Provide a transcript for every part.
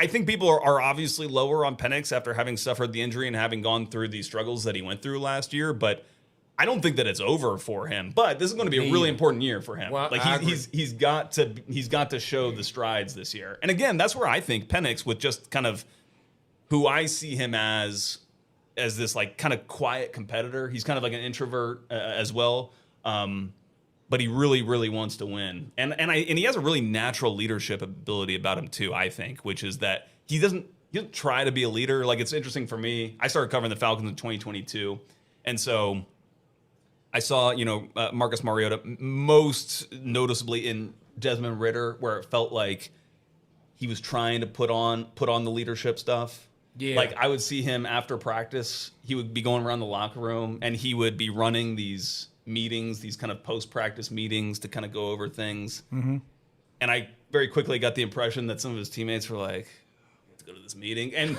I think people are obviously lower on Penix after having suffered the injury and having gone through these struggles that he went through last year, but I don't think that it's over for him. But this is going to be a really important year for him. Well, like he's got to show the strides this year. And again, that's where I think Penix, with just kind of who I see him as this like kind of quiet competitor. He's kind of like an introvert as well. But he really, really wants to win, and he has a really natural leadership ability about him too. I think, which is that he doesn't try to be a leader. Like, it's interesting for me. I started covering the Falcons in 2022, and so I saw Marcus Mariota most noticeably in Desmond Ridder, where it felt like he was trying to put on the leadership stuff. Yeah. Like, I would see him after practice. He would be going around the locker room, and he would be running these meetings, these kind of post-practice meetings to kind of go over things. Mm-hmm. And I very quickly got the impression that some of his teammates were like, let's go to this meeting. And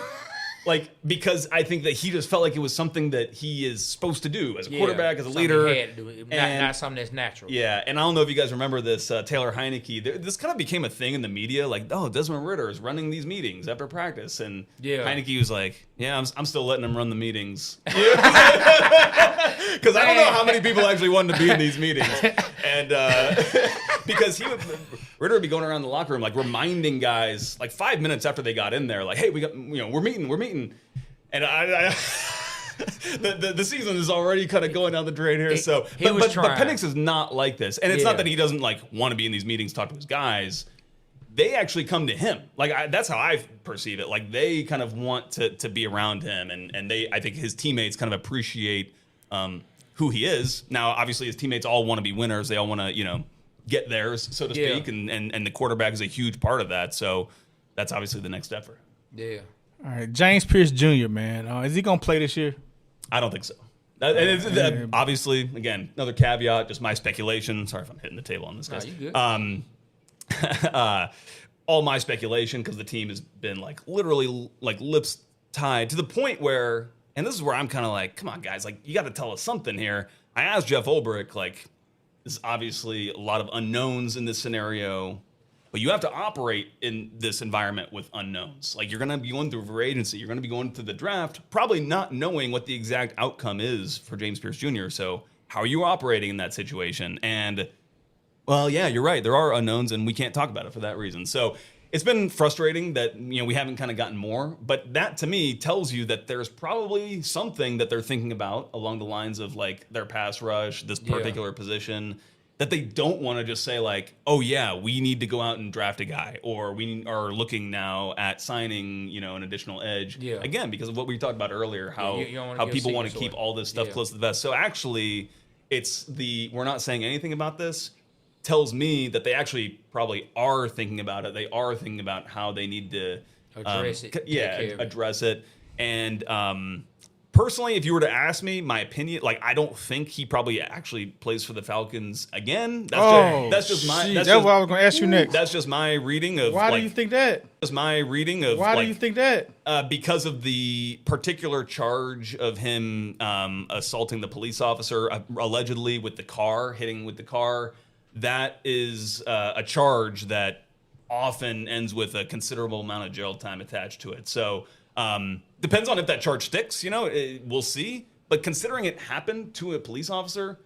like, because I think that he just felt like it was something that he is supposed to do as a quarterback, as a leader. He had to do it. Not something that's natural. Yeah, and I don't know if you guys remember this, Taylor Heineke. This kind of became a thing in the media, like, oh, Desmond Ridder is running these meetings after practice. And Heineke was like, yeah, I'm still letting him run the meetings. Because I don't know how many people actually wanted to be in these meetings. And because Ridder would be going around the locker room, like, reminding guys, like, 5 minutes after they got in there, like, hey, we're meeting. And the season is already kind of going down the drain here. But Penix is not like this. And it's not that he doesn't, like, want to be in these meetings, talk to his guys. They actually come to him. Like, that's how I perceive it. Like, they kind of want to be around him. And I think his teammates kind of appreciate who he is. Now, obviously, his teammates all want to be winners. They all want to, get theirs, so to speak. And the quarterback is a huge part of that. So that's obviously the next step for him. Yeah. All right, James Pierce Jr., man. Is he going to play this year? I don't think so. Obviously, again, another caveat, just my speculation. Sorry if I'm hitting the table on this, guys. No, you good. All my speculation, because the team has been, like, literally, like, lips tied to the point where, and this is where I'm kind of like, come on, guys, like, you got to tell us something here. I asked Jeff Ulbrich, like, there's obviously a lot of unknowns in this scenario, but you have to operate in this environment with unknowns. Like, you're going to be going through free agency. You're going to be going through the draft, probably not knowing what the exact outcome is for James Pierce Jr. So how are you operating in that situation? And, well, yeah, you're right. There are unknowns, and we can't talk about it for that reason. So it's been frustrating that, we haven't kind of gotten more. But that, to me, tells you that there's probably something that they're thinking about along the lines of, like, their pass rush, this particular position, that they don't want to just say, like, oh, yeah, we need to go out and draft a guy, or we are looking now at signing, an additional edge. Yeah. Again, because of what we talked about earlier, how people want to keep all this stuff close to the vest. So actually, we're not saying anything about this tells me that they actually probably are thinking about it. They are thinking about how they need to address it. And personally, if you were to ask me my opinion, like, I don't think he probably actually plays for the Falcons again. That's just what I was going to ask you next. That's just my reading of. Why do you think that? That's my reading of. Why do you think that? Because of the particular charge of him assaulting the police officer, allegedly with the car, hitting with the car. That is a charge that often ends with a considerable amount of jail time attached to it. So depends on if that charge sticks, we'll see. But considering it happened to a police officer,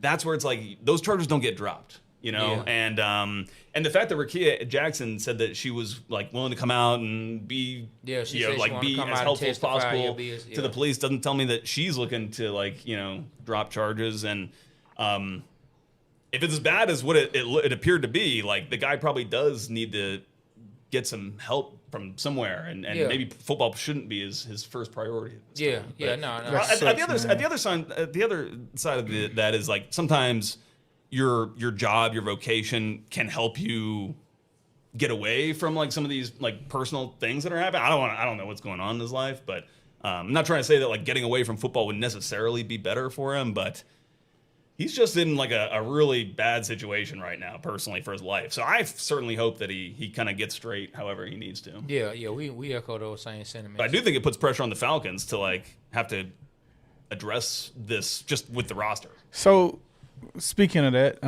that's where it's like those charges don't get dropped, Yeah. And the fact that Rakia Jackson said that she was, like, willing to come out and be be as helpful as possible to the police doesn't tell me that she's looking to, like, drop charges. And if it's as bad as what it appeared to be, like, the guy probably does need to get some help from somewhere, and maybe football shouldn't be his first priority. No. The other side of that is, like, sometimes your job, your vocation can help you get away from, like, some of these, like, personal things that are happening. I don't know what's going on in his life, but I'm not trying to say that, like, getting away from football would necessarily be better for him, but he's just in, like, a really bad situation right now, personally, for his life. So I certainly hope that he kind of gets straight however he needs to. Yeah, we echo those same sentiments. But I do think it puts pressure on the Falcons to, like, have to address this just with the roster. So, speaking of that,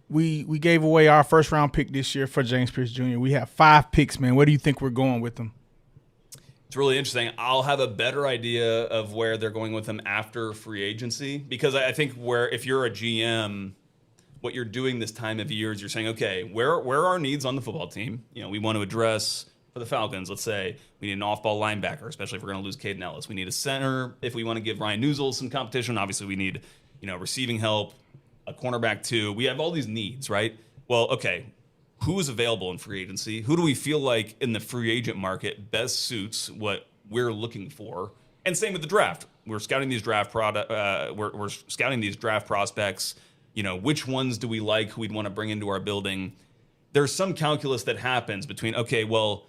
we gave away our first round pick this year for James Pierce Jr. We have 5 picks, man. Where do you think we're going with them? It's really interesting. I'll have a better idea of where they're going with him after free agency, because I think if you're a GM, what you're doing this time of year is you're saying, okay, where are our needs on the football team? We want to address for the Falcons. Let's say we need an off-ball linebacker, especially if we're going to lose Caden Ellis. We need a center if we want to give Ryan Newsel some competition. Obviously, we need receiving help, a cornerback too. We have all these needs, right? Well, okay, who is available in free agency? Who do we feel like in the free agent market best suits what we're looking for? And same with the draft. We're scouting these draft we're scouting these draft prospects. Which ones do we like who we'd want to bring into our building? There's some calculus that happens between, okay, well,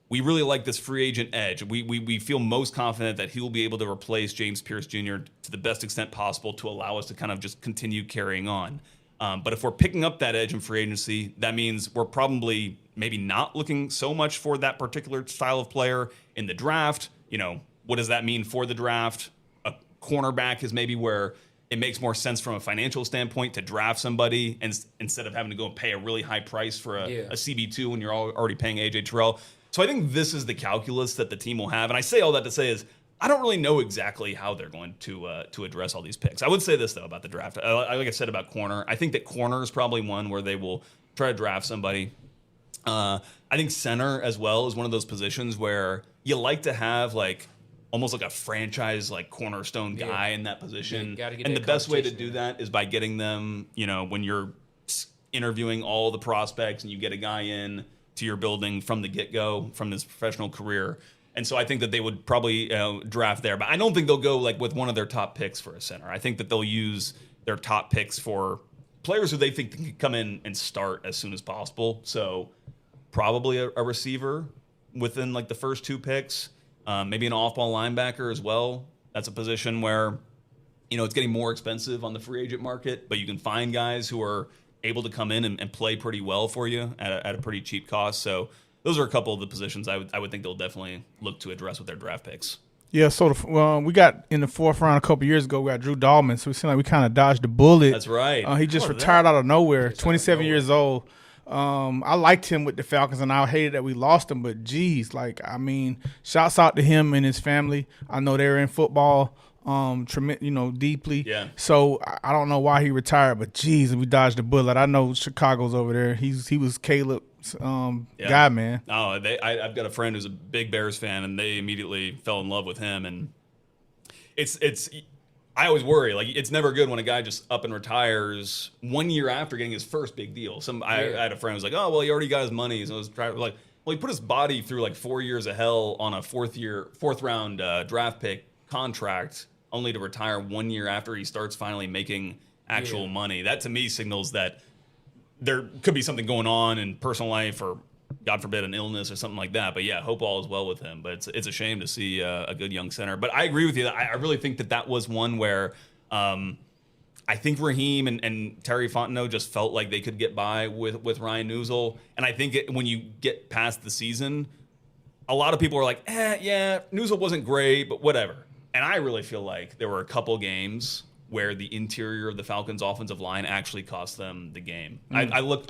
we really like this free agent edge. We feel most confident that he will be able to replace James Pierce Jr. to the best extent possible to allow us to kind of just continue carrying on. But if we're picking up that edge in free agency, that means we're probably maybe not looking so much for that particular style of player in the draft. What does that mean for the draft? A cornerback is maybe where it makes more sense from a financial standpoint to draft somebody instead of having to go and pay a really high price for a CB2 when you're already paying AJ Terrell. So I think this is the calculus that the team will have. And I say all that to say is I don't really know exactly how they're going to address all these picks. I would say this, though, about the draft. Like I said about corner, I think that corner is probably one where they will try to draft somebody. I think center as well is one of those positions where you like to have almost like a franchise cornerstone guy in that position. And the best way to do that is by getting them, when you're interviewing all the prospects and you get a guy in to your building from the get-go, from his professional career. And so I think that they would probably draft there. But I don't think they'll go with one of their top picks for a center. I think that they'll use their top picks for players who they think can come in and start as soon as possible. So probably a receiver within the first 2 picks. Maybe an off-ball linebacker as well. That's a position where, it's getting more expensive on the free agent market, but you can find guys who are able to come in and play pretty well for you at a pretty cheap cost. So those are a couple of the positions I would think they'll definitely look to address with their draft picks. Yeah, so we got in the 4th round a couple years ago, we got Drew Dahlman, so it seemed like we kind of dodged the bullet. That's right. He just retired out of nowhere, 27 years old. I liked him with the Falcons, and I hated that we lost him, but geez, shouts out to him and his family. I know they're in football deeply. Yeah. So I don't know why he retired, but geez, we dodged the bullet. I know Chicago's over there. He was Caleb's guy, man. Oh, I've got a friend who's a big Bears fan, and they immediately fell in love with him. And it's I always worry, it's never good when a guy just up and retires 1 year after getting his first big deal. I had a friend who was like, oh, well, he already got his money. So I was well, he put his body through 4 years of hell on a 4th round draft pick contract, only to retire 1 year after he starts finally making actual money. That to me signals that there could be something going on in personal life, or God forbid an illness or something like that. But yeah, hope all is well with him. But it's a shame to see a good young center. But I agree with you. I really think that was one where I think Raheem and Terry Fontenot just felt like they could get by with Ryan Newsel. And I think when you get past the season, a lot of people are like, yeah, Newsel wasn't great, but whatever. And I really feel like there were a couple games where the interior of the Falcons' offensive line actually cost them the game. I looked